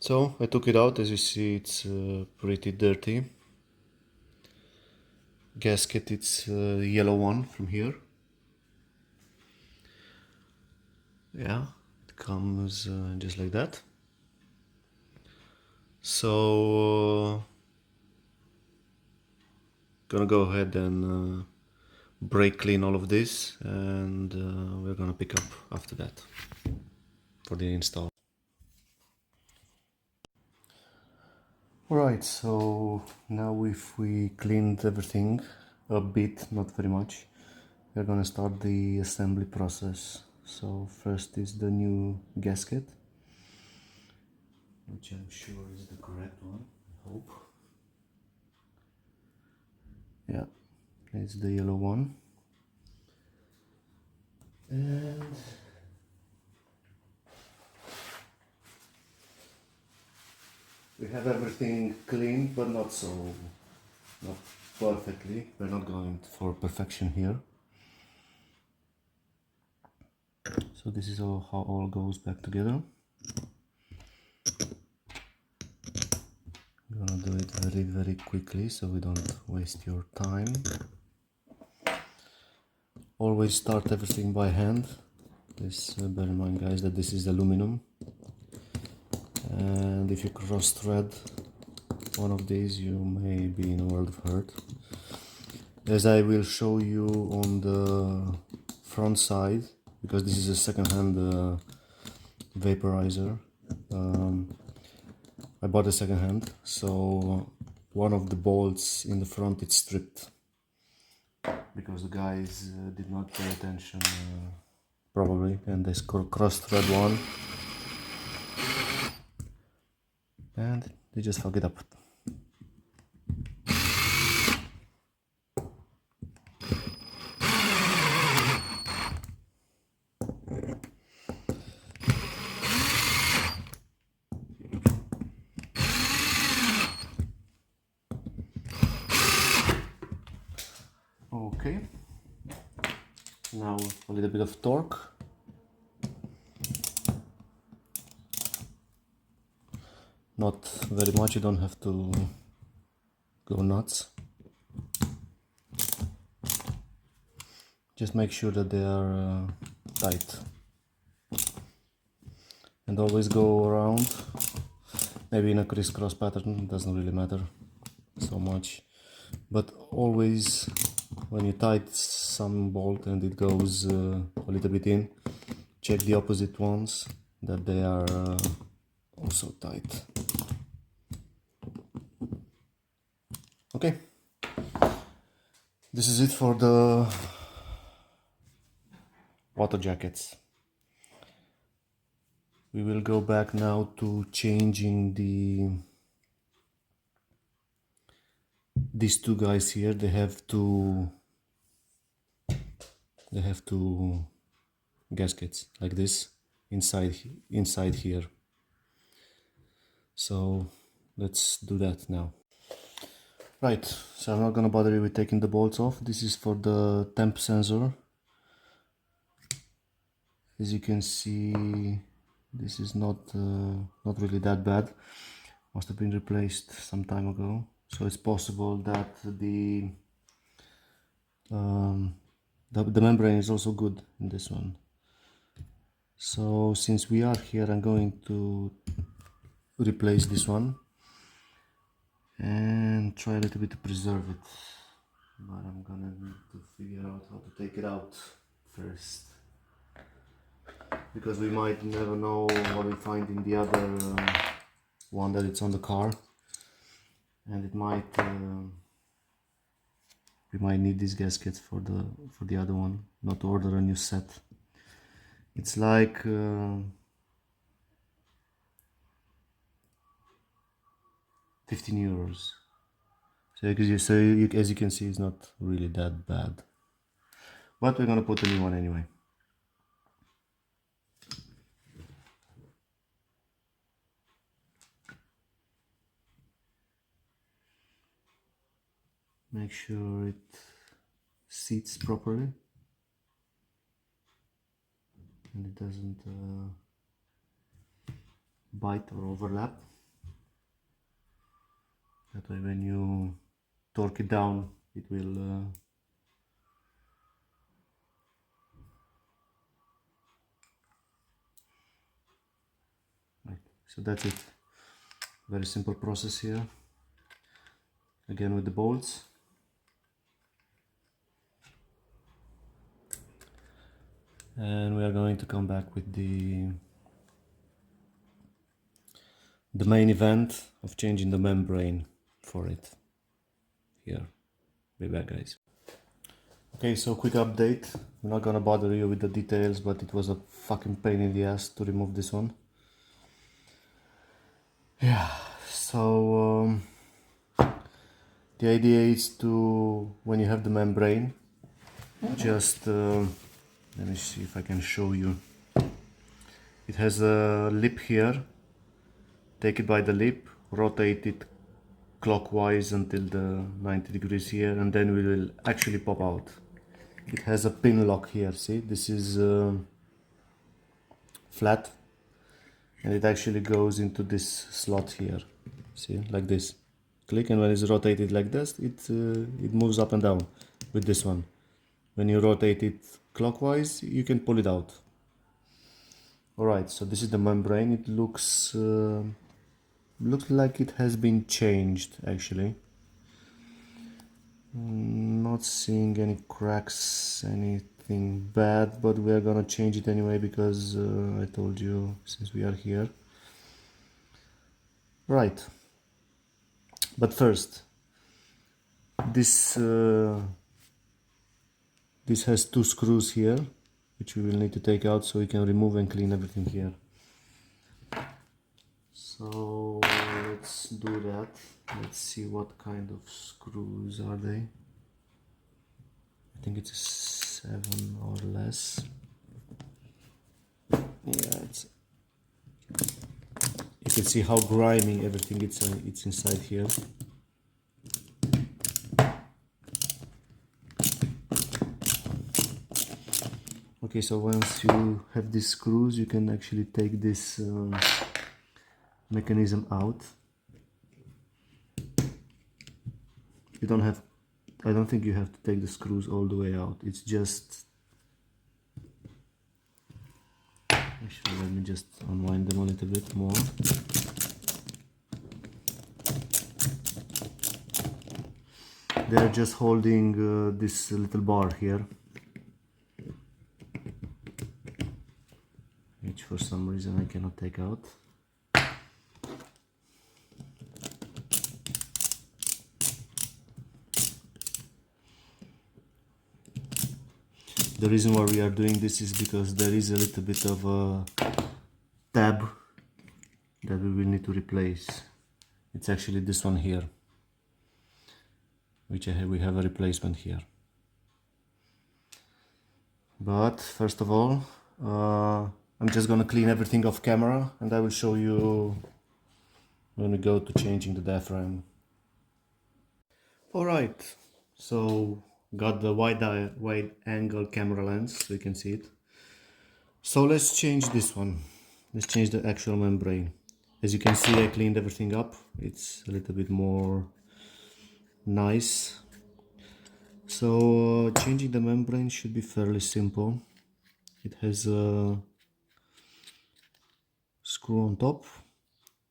So I took it out. As you see, it's pretty dirty. Gasket, it's the yellow one from here. Yeah, it comes just like that. So gonna go ahead and brake clean all of this, and we're gonna pick up after that for the install. Alright, so now if we cleaned everything a bit, not very much, we're gonna start the assembly process. So first is the new gasket, which I'm sure is the correct one, I hope. Yeah, it's the yellow one. And we have everything clean, but not perfectly. We're not going for perfection here. So this is how all goes back together. I'm gonna do it very quickly so we don't waste your time. Always start everything by hand. Please bear in mind, guys, that this is aluminum, and if you cross thread one of these you may be in a world of hurt. As I will show you on the front side, because this is a second-hand vaporizer. I bought a second-hand, so one of the bolts in the front it's stripped because the guys did not pay attention probably, and they cross thread one and they just fuck it up. Okay, now a little bit of torque. Not very much, you don't have to go nuts. Just make sure that they are tight. And always go around, maybe in a crisscross pattern, doesn't really matter so much. But always when you tighten some bolt and it goes a little bit in, check the opposite ones that they are also tight. Okay, this is it for the water jackets. We will go back now to changing these two guys here. They have two gaskets like this inside here. So let's do that now. Right, so I'm not gonna bother you with taking the bolts off. This is for the temp sensor. As you can see, this is not really that bad. Must have been replaced some time ago. So it's possible that the membrane is also good in this one. So since we are here, I'm going to replace this one and try a little bit to preserve it, but I'm gonna need to figure out how to take it out first, because we might never know what we find in the other one that it's on the car, and it might we might need these gaskets for the other one, not to order a new set. It's like 15 euros. So as you can see, it's not really that bad, but we're gonna put a new one anyway. Make sure it seats properly and it doesn't bite or overlap. That way when you torque it down, it will right. So that's it. Very simple process here. Again with the bolts. And we are going to come back with the main event of changing the membrane for it. Here. Be back, guys. Okay, so quick update. I'm not gonna bother you with the details, but it was a fucking pain in the ass to remove this one. Yeah, so the idea is to, when you have the membrane, just let me see if I can show you. It has a lip here. Take it by the lip, rotate it clockwise until the 90 degrees here, and then we will actually pop out. It has a pin lock here, see, this is flat, and it actually goes into this slot here, see, like this. Click, and when it's rotated like this, it moves up and down with this one. When you rotate it clockwise, you can pull it out. Alright, so this is the membrane. It looks like it has been changed actually. Not seeing any cracks, anything bad, but we are gonna change it anyway because I told you, since we are here. Right, but first, this has two screws here, which we will need to take out so we can remove and clean everything here. So let's do that. Let's see what kind of screws are they. I think it's a 7 or less. Yeah, you can see how grimy everything it's inside here. Okay, so once you have these screws, you can actually take this mechanism out. You don't have, I don't think you have to take the screws all the way out. It's just, actually let me just unwind them a little bit more. They're just holding this little bar here, which for some reason I cannot take out. The reason why we are doing this is because there is a little bit of a tab that we will need to replace. It's actually this one here, which we have a replacement here. But first of all, I'm just gonna clean everything off camera, and I will show you when we go to changing the diaphragm. Alright, so got the wide angle camera lens so you can see it. So let's change this one. Let's change the actual membrane. As you can see, I cleaned everything up. It's a little bit more nice. So changing the membrane should be fairly simple. It has a screw on top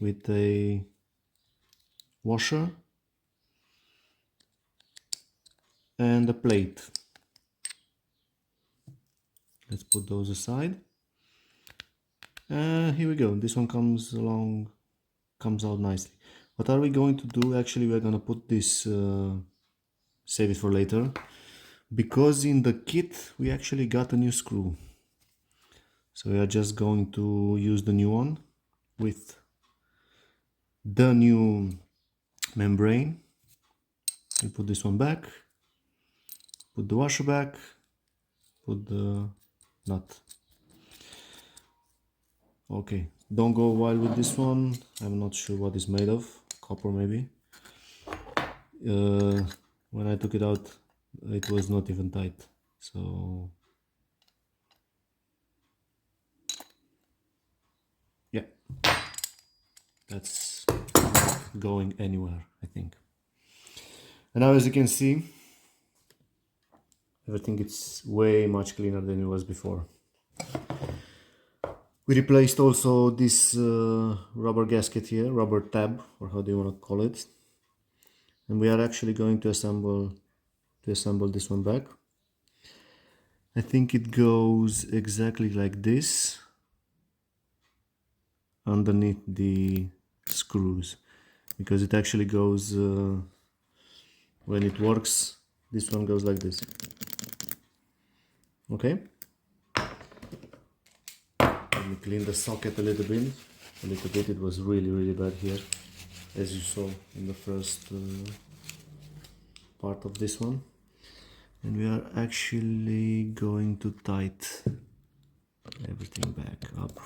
with a washer and a plate. Let's put those aside. Here we go. This one comes out nicely. What are we going to do? Actually, we're gonna put this, save it for later, because in the kit we actually got a new screw. So we are just going to use the new one with the new membrane. We'll put this one back, put the washer back, put the nut. Okay, don't go wild with this one. I'm not sure what it's made of. Copper maybe. When I took it out, it was not even tight. So yeah, that's going anywhere, I think. And now, as you can see, everything is way much cleaner than it was before. We replaced also this rubber gasket here, rubber tab, or how do you want to call it. And we are actually going to assemble this one back. I think it goes exactly like this underneath the screws, because it actually goes when it works, this one goes like this. Okay, let me clean the socket a little bit. It was really bad here, as you saw in the first part of this one. And we are actually going to tighten everything back up.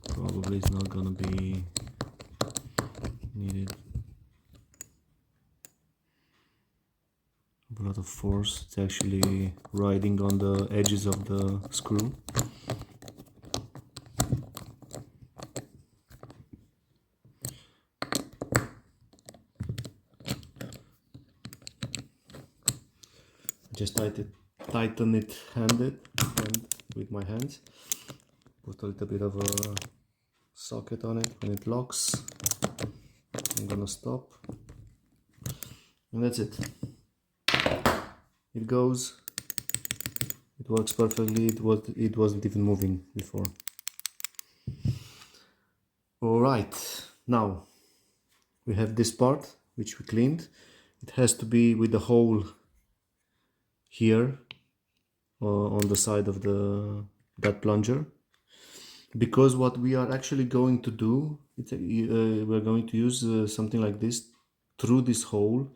Probably it's not gonna be needed a lot of force. It's actually riding on the edges of the screw. Just tighten it handed and with my hands. Put a little bit of a socket on it. When it locks, I'm gonna stop, and that's it. It goes. It works perfectly. It wasn't even moving before. All right, now we have this part which we cleaned. It has to be with the hole here on the side of that plunger, because what we are actually going to do, we're going to use something like this through this hole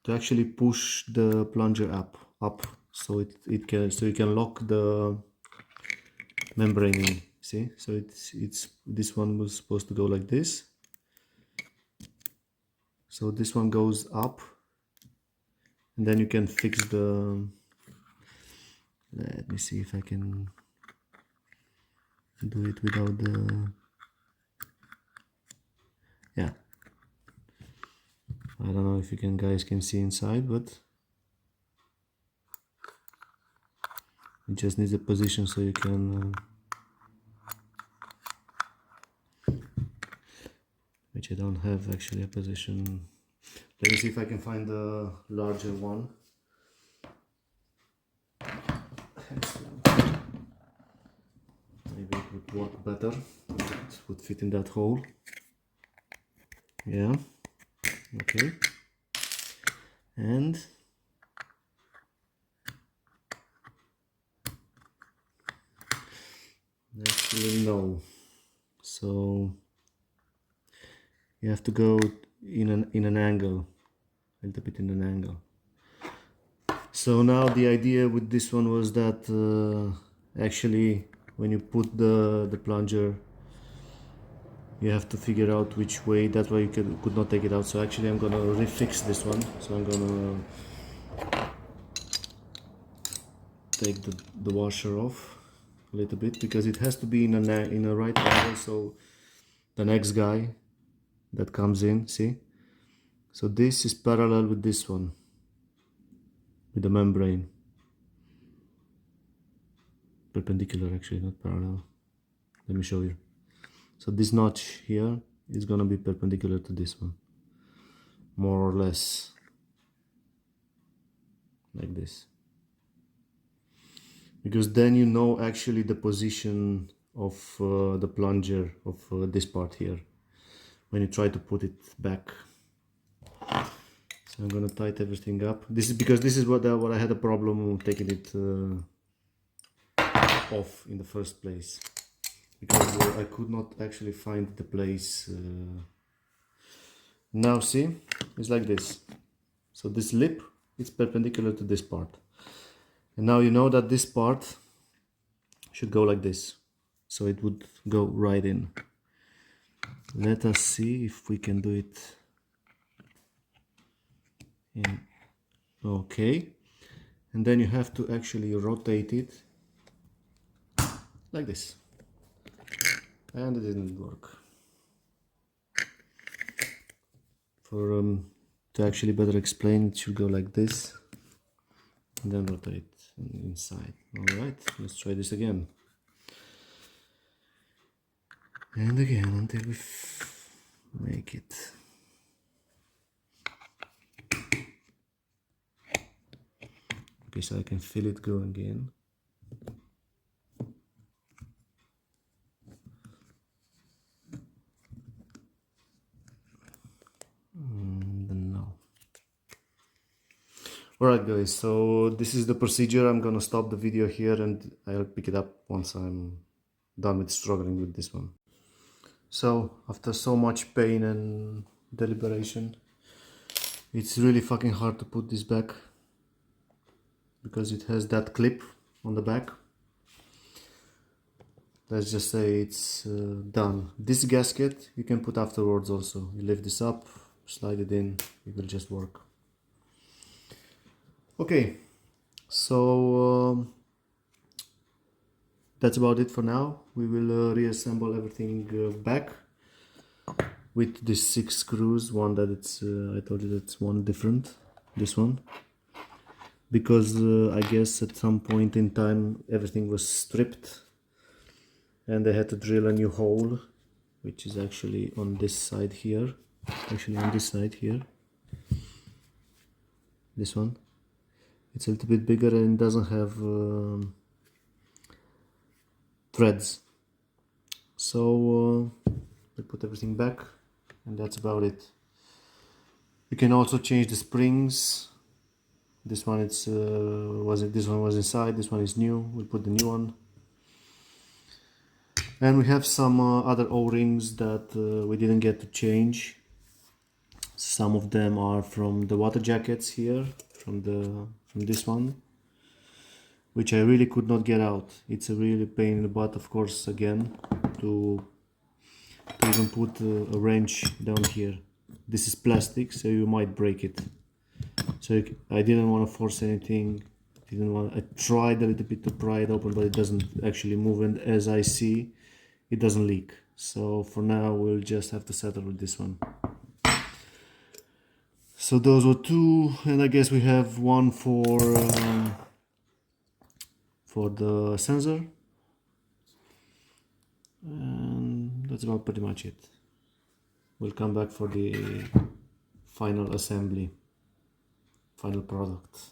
to actually push the plunger up, so you can lock the membrane in. See, so it's this one was supposed to go like this, so this one goes up, and then you can fix the, let me see if I can do it without the, yeah, I don't know if you guys can see inside, but it just needs a position so you can which I don't have actually a position. Let me see if I can find the larger one. Maybe it would work better. It would fit in that hole. Yeah. Okay. And actually no. So you have to go in an angle, a little bit in an angle. So now the idea with this one was that actually when you put the plunger, you have to figure out which way. That's why you could not take it out. So actually I'm gonna refix this one. So I'm gonna take the washer off a little bit, because it has to be in a right angle, so the next guy that comes in, see, so this is parallel with this one, with the membrane, perpendicular actually, not parallel. Let me show you. So this notch here is gonna be perpendicular to this one, more or less like this, because then you know actually the position of the plunger of this part here when you try to put it back. So I'm gonna tighten everything up. This is because this is what I had a problem taking it off in the first place, because I could not actually find the place. Now see, it's like this. So this lip is perpendicular to this part, and now you know that this part should go like this, so it would go right in. Let us see if we can do it in. Okay, and then you have to actually rotate it like this, and it didn't work. For to actually better explain, it should go like this and then rotate inside. Alright, let's try this again. And again until we make it. Okay, so I can feel it going in. And now. Alright guys, so this is the procedure. I'm gonna stop the video here and I'll pick it up once I'm done with struggling with this one. So after so much pain and deliberation, it's really fucking hard to put this back because it has that clip on the back. Let's just say it's done. This gasket you can put afterwards also. You lift this up, slide it in, it will just work. Okay, so that's about it for now. We will reassemble everything back with the 6 screws. One that it's I told you that's one different, this one, because I guess at some point in time everything was stripped and they had to drill a new hole, which is actually on this side here, this one. It's a little bit bigger and it doesn't have threads. So we put everything back and that's about it. You can also change the springs. This one this one was inside, this one is new. We'll put the new one. And we have some other O-rings that we didn't get to change. Some of them are from the water jackets here, from this one, which I really could not get out. It's a really pain in the butt, of course, again, to even put a wrench down here. This is plastic, so you might break it. So I didn't want to force anything. I tried a little bit to pry it open, but it doesn't actually move, and as I see, it doesn't leak. So for now we'll just have to settle with this one. So those were 2, and I guess we have one for the sensor, and that's about pretty much it. We'll come back for the final assembly, final product.